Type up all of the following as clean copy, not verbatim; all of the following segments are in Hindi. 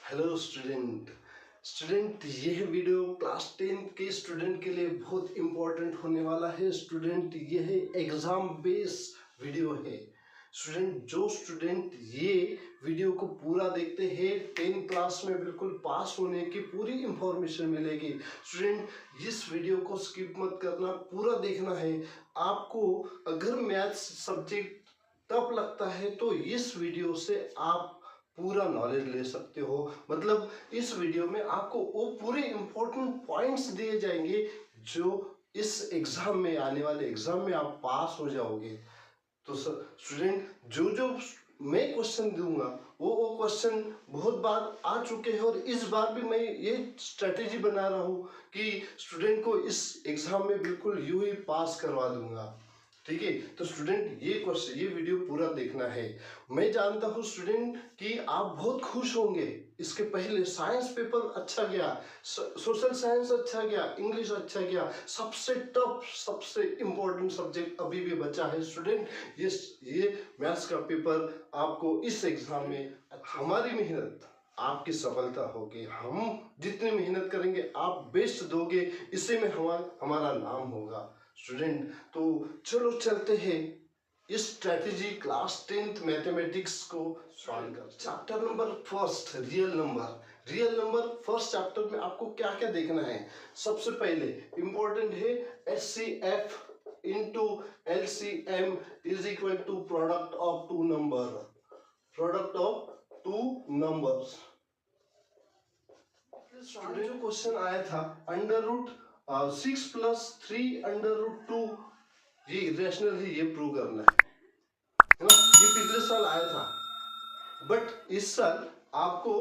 हेलो स्टूडेंट यह वीडियो क्लास 10 के स्टूडेंट के लिए बहुत इम्पोर्टेंट होने वाला है। स्टूडेंट यह एग्जाम बेस वीडियो है। स्टूडेंट जो स्टूडेंट ये वीडियो को पूरा देखते हैं 10 क्लास में बिल्कुल पास होने की पूरी इंफॉर्मेशन मिलेगी। स्टूडेंट इस वीडियो को स्किप मत करना, पूरा देखना है। आपको अगर मैथ्स सब्जेक्ट टफ लगता है तो इस वीडियो से आप पूरा नॉलेज ले सकते हो। मतलब इस वीडियो में आपको वो पूरे इंपॉर्टेंट पॉइंट्स दिए जाएंगे जो इस एग्जाम में, आने वाले एग्जाम में आप पास हो जाओगे। तो स्टूडेंट जो जो मैं क्वेश्चन दूंगा वो क्वेश्चन बहुत बार आ चुके हैं और इस बार भी मैं ये स्ट्रेटेजी बना रहा हूँ कि स्टूडेंट को इस एग्जाम में बिल्कुल यूं ही पास करवा दूंगा। ठीक है, तो स्टूडेंट ये वीडियो पूरा देखना है। मैं जानता हूँ स्टूडेंट कि आप बहुत खुश होंगे। इसके पहले साइंस पेपर अच्छा गया, सोशल साइंस अच्छा गया, इंग्लिश अच्छा गया, सबसे टफ सबसे इम्पोर्टेंट सब्जेक्ट अभी भी बचा है स्टूडेंट, ये मैथ्स का पेपर। आपको इस एग्जाम में हमारी मेहनत आपकी सफलता होगी। हम जितनी मेहनत करेंगे आप बेस्ट दोगे, इसी में हमारा नाम होगा स्टूडेंट। तो चलो चलते हैं इस स्ट्रेटेजी क्लास 10th मैथमेटिक्स को सॉल्व कर। Chapter number first, real number first chapter में आपको क्या क्या देखना है। सबसे पहले इंपॉर्टेंट है HCF into LCM is equal to product of two numbers. Student जो क्वेश्चन आया था under root 6 plus 3 under root 2 ये इरेशनल है, ये प्रूव करना है ना। ये पिछले साल आया था, बट इस साल आपको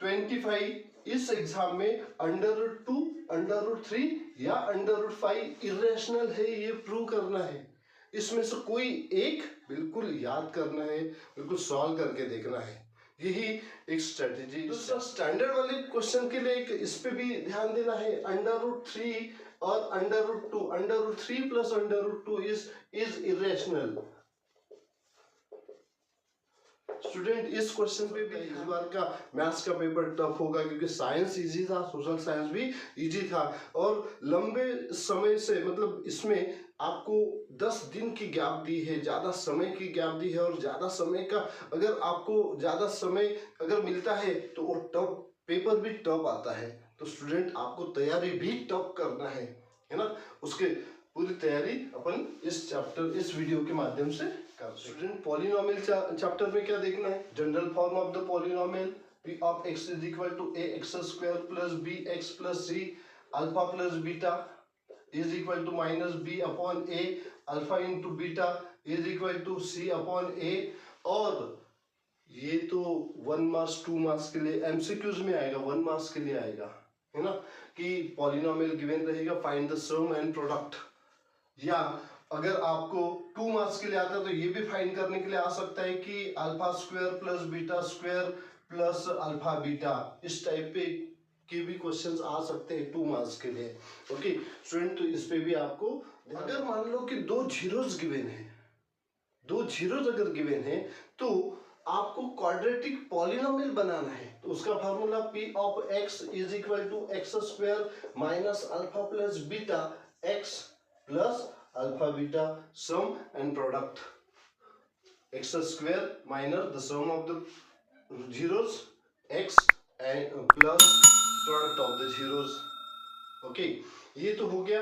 25 इस एग्जाम में अंडर रूट 2, अंडर रूट 3 या अंडर रूट 5 इरेशनल है, ये प्रूव करना है। इसमें से कोई एक बिल्कुल याद करना है, बिल्कुल सॉल्व करके देखना है। यही एक स्ट्रेटेजी। दूसरा स्टैंडर्ड वाले क्वेश्चन के लिए एक इस पे भी ध्यान देना है। अंडर रूट 3 और under root 2, under root 3 plus under root 2 is irrational. Student इस क्वेश्चन पे भी इस बार का मैथ्स का पेपर टफ होगा, क्योंकि साइंस इजी था, सोशल साइंस भी इजी था। और लंबे समय से, मतलब इसमें आपको 10 दिन की गैप दी है, ज्यादा समय की गैप दी है। और ज्यादा समय का अगर आपको ज्यादा समय अगर मिलता है तो वो टफ पेपर भी टफ आता है। तो स्टूडेंट आपको तैयारी भी टफ करना है ना। उसके पूरी तैयारी अपन इस वीडियो के माध्यम से कर। स्टूडेंट पॉलिनोमियल चैप्टर में क्या देखना है। General form of the polynomial p of x is equal to ax square plus bx plus c alpha plus beta is equal to minus b upon a alpha into beta is equal to c upon a। और ये तो 1 मार्क्स 2 मार्क्स के लिए एमसीक्यूज में आएगा, 1 मार्क्स के लिए आएगा, है ना। कि पॉलिनोमियल गिवन रहेगा, find the sum and product. या अगर आपको 2 मार्क्स के लिए आता है तो ये भी फाइंड करने के लिए आ सकता है कि alpha square plus beta square plus alpha beta, इस टाइप पे के भी क्वेश्चंस आ सकते हैं 2 मार्क्स के लिए। ओके स्टूडेंट, तो इस पे भी आपको, अगर मान लो कि 2 जीरोस गिवन है, 2 जीरोस अगर गिवन है तो आपको क्वाड्रेटिक पॉलिनोमियल बनाना है। तो उसका formula p of x is equal to x square minus alpha plus beta x plus alpha beta sum and product. X square minus the sum of the zeros x and plus product of the zeros. Okay, ये तो हो गया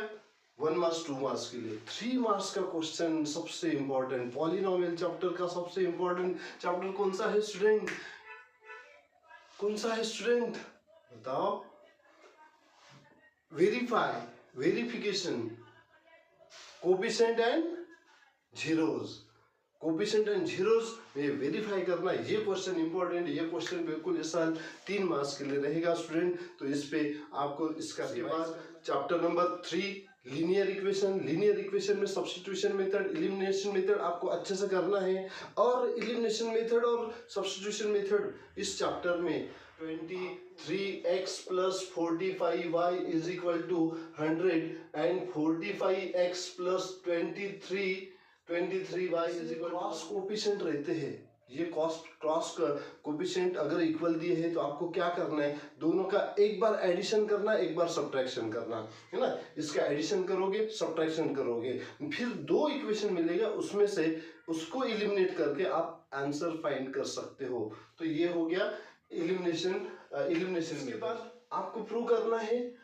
1 मार्क्स 2 मार्क्स के लिए। 3 मार्क्स का क्वेश्चन सबसे इंपॉर्टेंट, पॉलिनोमियल चैप्टर का सबसे इंपॉर्टेंट चैप्टर कौन सा है स्टूडेंट? कौन सा है स्टूडेंट बताओ? Verification, coefficient and zeros. Coefficient and zeros में वेरीफाई करना, ये क्वेश्चन इंपॉर्टेंट। ये क्वेश्चन बिल्कुल इस साल 3 मार्क्स के लिए रहेगा स्टूडेंट। तो इस पे आपको इसका के बाद चैप्टर नंबर 3 लीनियर इक्वेशन में सब्स्टिट्यूशन मेथड, एलिमिनेशन मेथड आपको अच्छे से करना है। और एलिमिनेशन मेथड और सब्स्टिट्यूशन मेथड इस चैप्टर में 23x plus 45y is equal to 100 and 45x plus 23y is equal to cross coefficient रहते हैं ये क्रॉस कोफिशिएंट अगर इक्वल दिए हैं तो आपको क्या करना है, दोनों का एक बार एडिशन करना, एक बार सब्ट्रैक्शन करना है ना। इसका एडिशन करोगे, सब्ट्रैक्शन करोगे, फिर दो इक्वेशन मिलेगा, उसमें से उसको एलिमिनेट करके आप आंसर फाइंड कर सकते हो। तो ये हो गया एलिमिनेशन। के बाद आपको प्रूव करना है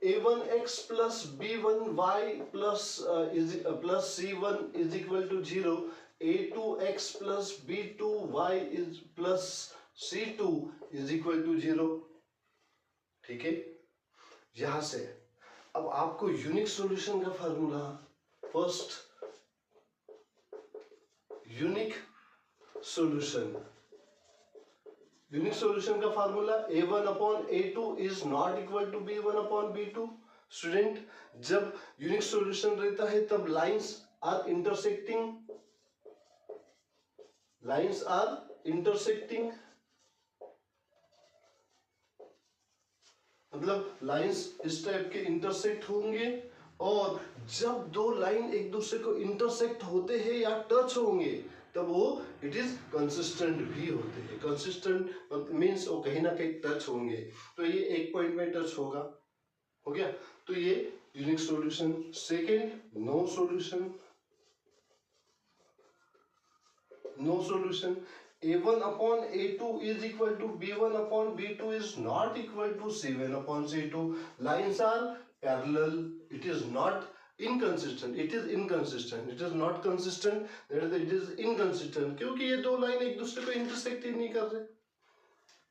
a1x plus b1y plus c1 is equal to 0, a2x plus b2y is plus c2 is equal to 0। ठीक है, यहां से अब आपको यूनिक सॉल्यूशन का फार्मूला, फर्स्ट यूनिक सॉल्यूशन का formula a1 upon a2 is not equal to b1 upon b2। Student, जब यूनिक सॉल्यूशन रहता है तब लाइंस आर इंटरसेक्टिंग, मतलब लाइंस इस टाइप के इंटरसेक्ट होंगे, और जब दो लाइन एक दूसरे को इंटरसेक्ट होते हैं या टच होंगे तब वो इट इज कंसिस्टेंट भी होते हैं। कंसिस्टेंट मींस वो कहीं ना कहीं टच होंगे, तो ये एक पॉइंट में टच होगा, हो गया, तो ये unique solution. Second, no solution a1 upon a2 is equal to b1 upon b2 is not equal to c1 upon c2। lines are parallel, it is not inconsistent, it is inconsistent, it is not consistent, that is it is inconsistent, क्योंकि ये दो लाइन एक दूसरे को इंटरसेक्ट ही नहीं कर रहे,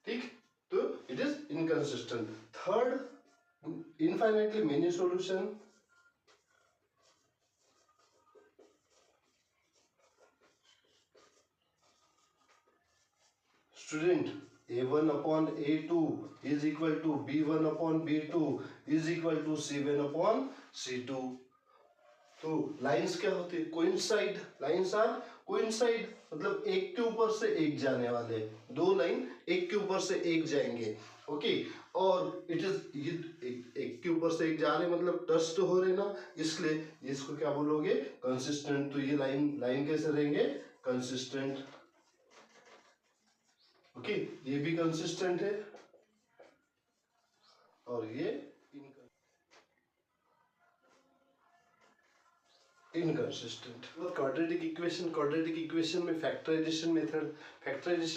ठीक, तो it is inconsistent। Third, infinitely many solution। Student, a1 upon a2 is equal to b1 upon b2 is equal to c1 upon c2। तो लाइंस क्या होती है, कोइंसाइड, लाइंस आर कोइंसाइड, मतलब एक के ऊपर से एक जाने वाले, दो लाइन एक के ऊपर से एक जाएंगे, ओके, और इट इज एक के ऊपर से एक जा रहे मतलब टच तो हो रहे ना, इसलिए इसको क्या बोलोगे, कंसिस्टेंट। तो ये लाइन कैसे रहेंगे, कंसिस्टेंट, ओके, ये भी कंसिस्टेंट है और ये इनकंसिस्टेंट। क्वाड्रेटिक इक्वेशन में फैक्टराइजेशन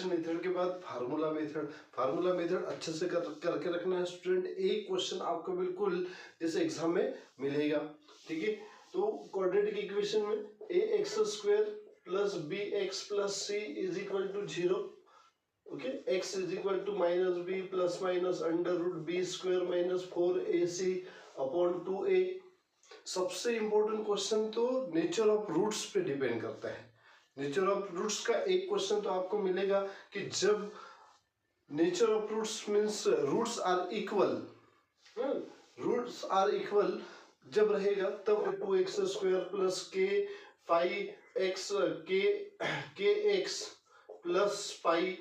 मेथड के बाद फार्मूला मेथड अच्छे से करके रखना है स्टूडेंट। एक क्वेश्चन आपको बिल्कुल इस एग्जाम में मिलेगा, ठीक है। तो क्वाड्रेटिक इक्वेशन में ax square plus bx plus c is equal to 0, okay, x is equal to minus b plus minus under root b square minus 4ac upon 2a। सबसे इंपॉर्टेंट क्वेश्चन तो नेचर ऑफ रूट्स पे डिपेंड करता है। नेचर ऑफ रूट्स का एक क्वेश्चन तो आपको मिलेगा कि जब nature of roots means roots are equal जब रहेगा तब 2x square plus k 5x k x plus 5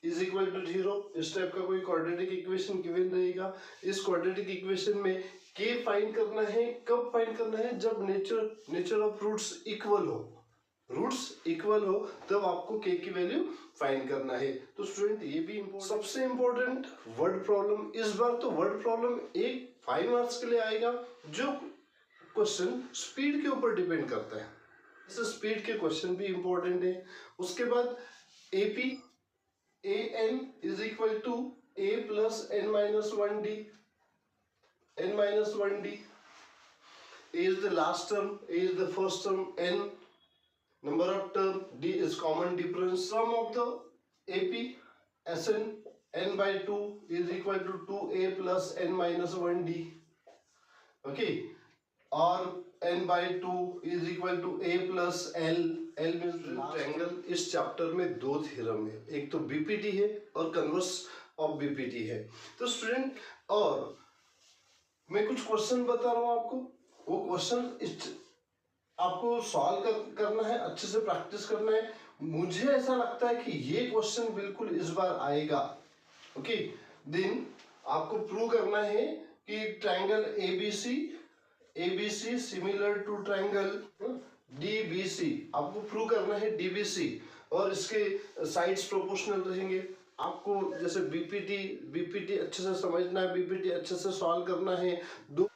is equal to 0। इस टाइप का कोई क्वाड्रेटिक इक्वेशन गिवन रहेगा। इस क्वाड्रेटिक इक्वेशन में k फाइंड करना है, कब फाइंड करना है, जब नेचर ऑफ रूट्स इक्वल हो तब आपको k की वैल्यू फाइंड करना है। तो स्टूडेंट ये भी सबसे इंपॉर्टेंट वर्ड प्रॉब्लम, इस बार तो वर्ड प्रॉब्लम एक 5 मार्क्स के लिए आएगा, जो क्वेश्चन स्पीड के ऊपर डिपेंड करता है। इस स्पीड के क्वेश्चन भी इंपॉर्टेंट है। उसके बाद AP an is equal to a plus n minus 1d, a is the last term, a is the first term, n number of term, d is common difference, sum of the ap sn n by 2 is equal to 2a plus n minus 1d, okay, or n by 2 is equal to a plus l means triangle. इस चैप्टर में दो थ्योरम है, एक तो बीपीटी है और कन्वर्स ऑफ बीपीटी है। तो स्टूडेंट, और मैं कुछ क्वेश्चन बता रहा हूं आपको, वो क्वेश्चन आपको सॉल्व करना है, अच्छे से प्रैक्टिस करना है। मुझे ऐसा लगता है कि ये क्वेश्चन बिल्कुल इस बार आएगा, ओके। देन आपको प्रूव करना है कि triangle ABC similar to triangle DBC आपको प्रूव करना है DBC, और इसके साइड्स प्रोपोर्शनल रहेंगे। आपको जैसे बीपीटी अच्छे से समझना है, बीपीटी अच्छे से सॉल्व करना है। दो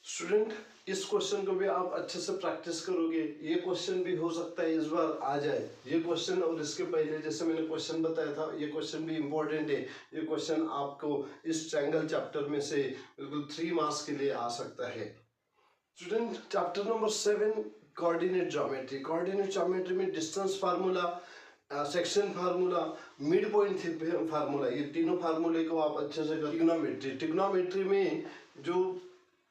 स्टूडेंट, इस क्वेश्चन को भी आप अच्छे से प्रैक्टिस करोगे, ये क्वेश्चन भी हो सकता है इस बार आ जाए ये क्वेश्चन। और इसके पहले जैसे मैंने क्वेश्चन बताया था, ये क्वेश्चन भी इम्पोर्टेंट है। ये क्वेश्चन आपको इस ट्रायंगल चैप्टर में से बिल्कुल 3 मार्क्स के लिए आ सकता है। Student, chapter number 7 coordinate geometry. Coordinate geometry में distance formula, section formula, mid point formula, ये तीनों फार्मूले को आप अच्छे से ट्रिग्नोमेट्री। ट्रिग्नोमेट्री में जो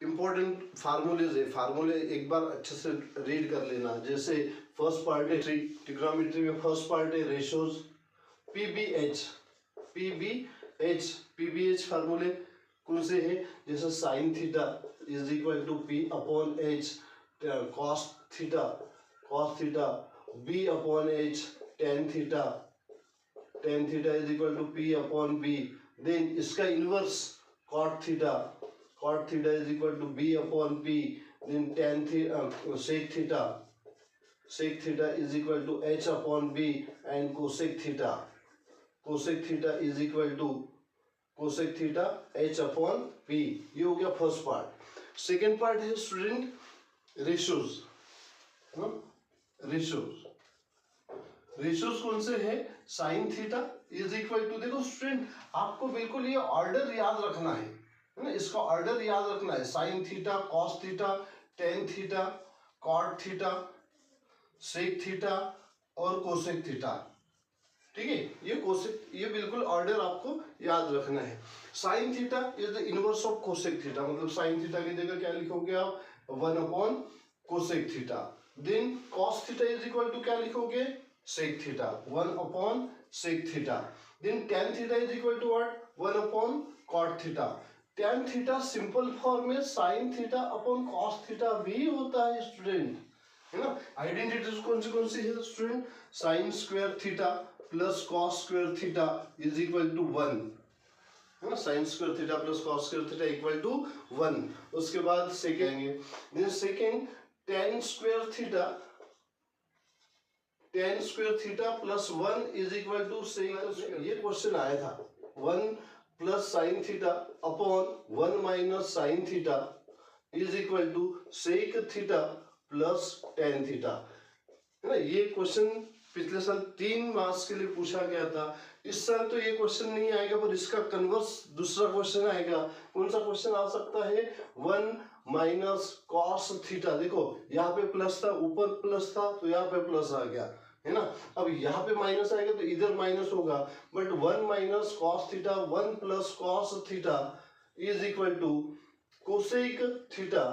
इंपॉर्टेंट फार्मूलेज है, फार्मूले एक बार अच्छे से रीड कर लेना। जैसे फर्स्ट पार्ट है ट्रिग्नोमेट्री में, फर्स्ट पार्ट है रेशोज, पीबीएच फार्मूले कौन से हैं? जैसे sine theta is equal to P upon H, cos theta B upon H, tan theta is equal to P upon B. Then इसका inverse cot theta is equal to b upon p, then tan theta, sec theta is equal to h upon b, and cosec theta is equal to cosec theta h upon p। ये हो गया फर्स्ट पार्ट। सेकेंड पार्ट है स्टूडेंट रेशोज। रेशोज कौन से है? Sine theta is equal to, देखो स्टूडेंट आपको बिल्कुल ये ऑर्डर याद रखना है ना, इसका ऑर्डर याद रखना है। Sine theta, cos theta, tan theta, cot theta, sec theta और कोसेक थीटा। ठीक है, ये बिल्कुल ऑर्डर आपको याद रखना है। Sine theta is the inverse of cosec theta, मतलब साइन थीटा की जगह क्या लिखोगे आप? 1 upon cosec theta. Then cos theta is equal to क्या लिखोगे? Sec theta, 1 upon sec theta. Then tan theta is equal to what? 1 upon cot theta. Tan theta simple form में sine theta upon cos theta भी होता है स्टूडेंट, है ना। आइडेंटिटीज कौन सी है student? Sine square theta plus cos square theta is equal to 1, है ना। Sine square theta plus cos square theta equal to 1। उसके बाद second tan square theta plus 1 is equal to sec. ये क्वेश्चन आया था, 1 plus sine theta upon 1 minus sine theta is equal to sec theta plus tan theta, है ना। ये क्वेश्चन पिछले साल 3 मार्क्स के लिए पूछा गया था। इस साल तो ये क्वेश्चन नहीं आएगा, पर इसका कन्वर्स दूसरा क्वेश्चन आएगा। कौन सा क्वेश्चन आ सकता है? 1 माइनस कॉस थीटा, देखो यहाँ पे प्लस था, ऊपर प्लस था तो यहाँ पे प्लस आ गया, है ना। अब यहाँ पे माइनस आएगा तो इधर माइनस होगा, but 1 minus cos theta, 1 plus cos theta is equal to cosec theta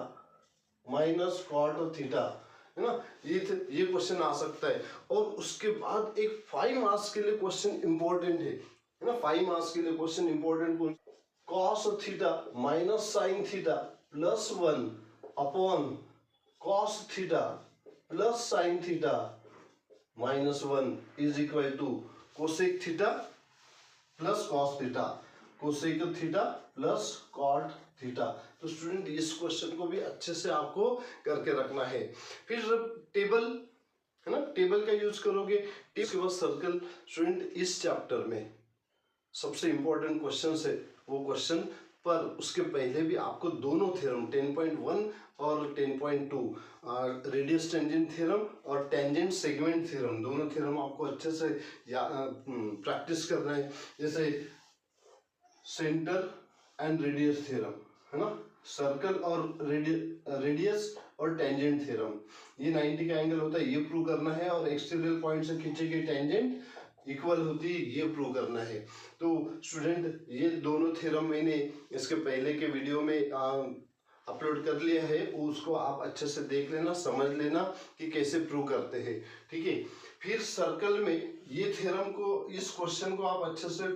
minus cot theta, है ना। ये क्वेश्चन आ सकता है। और उसके बाद एक 5 मार्क्स के लिए क्वेश्चन इंपॉर्टेंट है ना। 5 मार्क्स के लिए question important, cos theta minus sine theta plus 1 upon cos theta plus sine theta minus 1 is equal to cosec theta plus cos theta, cosec theta plus cot theta. तो स्टूडेंट इस क्वेश्चन को भी अच्छे से आपको करके रखना है। फिर टेबल, है ना, टेबल का यूज करोगे। इसके बाद सर्कल। स्टूडेंट इस चैप्टर में सबसे इंपॉर्टेंट क्वेश्चन है वो क्वेश्चन, पर उसके पहले भी आपको दोनों थ्योरम 10.1 और 10.2 रेडियस टेंजेंट थ्योरम और टेंजेंट सेगमेंट थ्योरम, दोनों थ्योरम आपको अच्छे से प्रैक्टिस करना है। जैसे सेंटर एंड रेडियस थ्योरम, है ना, सर्कल और रेडियस और टेंजेंट थ्योरम, ये 90 का एंगल होता है, ये प्रूव करना है। और एक्सटीरियर पॉइंट से खींची गई टेंजेंट इक्वल होती है, ये प्रूव करना है। तो स्टूडेंट ये दोनों थ्योरम मैंने इसके पहले के वीडियो में अपलोड कर लिया है, उसको आप अच्छे से देख लेना, समझ लेना कि कैसे प्रूव करते हैं, ठीक है। फिर सर्कल में ये थ्योरम को, इस क्वेश्चन को आप अच्छे से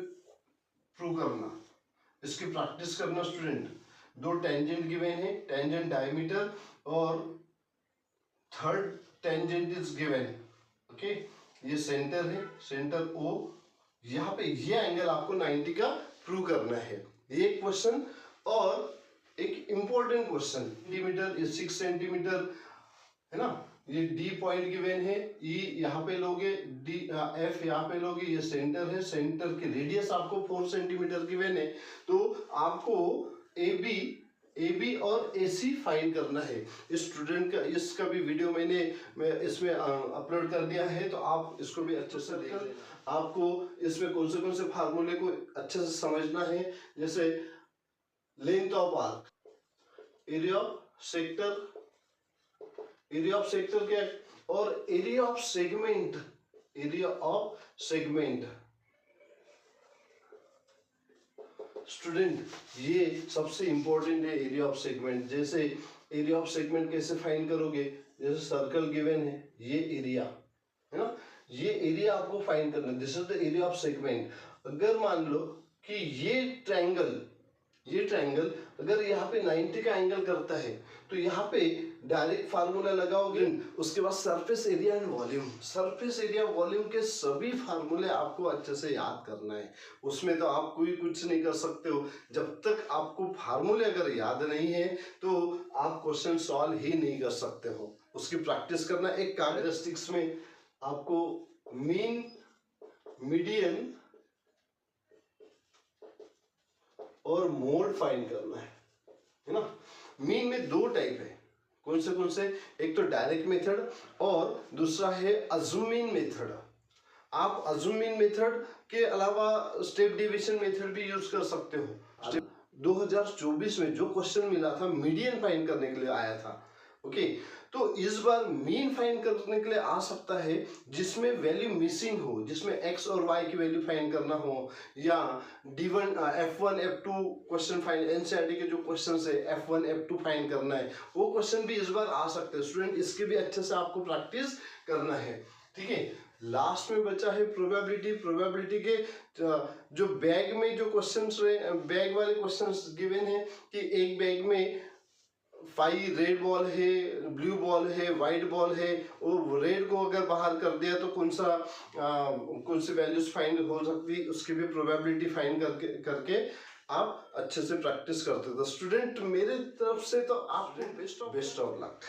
प्रूव करना, इसकी प्रैक्टिस करना स्टूडेंट। 2 टेंजेंट गिवन है, टेंजेंट डायमीटर और third tangent is given, okay. ये सेंटर है, सेंटर O, यहाँ पे ये एंगल आपको 90 का प्रूव करना है, ये क्वेश्चन। और एक इंपॉर्टेंट क्वेश्चन, सेंटीमीटर ये 6 सेंटीमीटर है ना, ये डी पॉइंट गिवन है, ई यहाँ पे लोगे, डी एफ यहाँ पे लोगे, ये सेंटर है, सेंटर की रेडियस आपको 4 सेंटीमीटर गिवन है, तो आपको ए बी और ए सी फाइंड करना है। इस स्टूडेंट का इसका भी वीडियो मैं इसमें अपलोड कर दिया है, तो आप इसको भी अच्छे से देख लेना। आपको इसमें कौन से फार्मूले को अच्छे से समझना है, जैसे length of arc, area of sector, area of sector क्या है, और area of segment, area of segment. Student ये सबसे इंपॉर्टेंट है, एरिया ऑफ सेगमेंट। जैसे एरिया ऑफ सेगमेंट कैसे फाइंड करोगे, जैसे सर्कल गिवन है, ये एरिया है ना, ये एरिया आपको फाइंड करना है, this is the area of segment. अगर मान लो कि ये ट्रायंगल अगर यहाँ पे 90 का एंगल करता है, तो यहाँ पे डायरेक्ट फार्मूला लगाओगे, उसके बाद surface area and volume, surface area volume के सभी फार्मूले आपको अच्छे से याद करना है। उसमें तो आप कोई कुछ नहीं कर सकते हो, जब तक आपको फार्मूले अगर याद नहीं है तो आप क्वेश्चन सॉल्व ही नहीं कर सकते हो। उसकी प्रैक्टिस करना। एक कैरेक्टरिस्टिक्स में आपको मीन, मीडियन और मोड फाइंड करना है ना। मीन में दो टाइप है, कौन से, एक तो डायरेक्ट मेथड और दूसरा है अज्यूमिंग मेथड। आप अज्यूमिंग मेथड के अलावा स्टेप डिवीजन मेथड भी यूज कर सकते हो। 2024 में जो क्वेश्चन मिला था मीडियन फाइंड करने के लिए आया था, ओके, तो इस बार मीन फाइंड करने के लिए आ सकता है जिसमें वैल्यू मिसिंग हो, जिसमें एक्स और वाई की वैल्यू फाइंड करना हो, या D1 F1 F2 question find, NCERT के जो क्वेश्चन है F1 F2 फाइंड करना है, वो क्वेश्चन भी इस बार आ सकते हैं। स्टूडेंट इसके भी अच्छे से आपको प्रैक्टिस करना है, ठीक है। लास्ट में बचा है प्रोबेबिलिटी। प्रोबेबिलिटी के जो बैग में जो क्वेश्चंस, बैग वाले क्वेश्चंस गिवन है कि एक बैग में 5 रेड बॉल है, ब्लू बॉल है, वाइट बॉल है, वो रेड को अगर बाहर कर दिया तो कौन सी वैल्यूज फाइंड हो सकती है, उसकी भी प्रोबेबिलिटी फाइंड करके आप अच्छे से प्रैक्टिस करते हो। तो स्टूडेंट मेरे तरफ से तो आप बेस्ट ऑफ लक।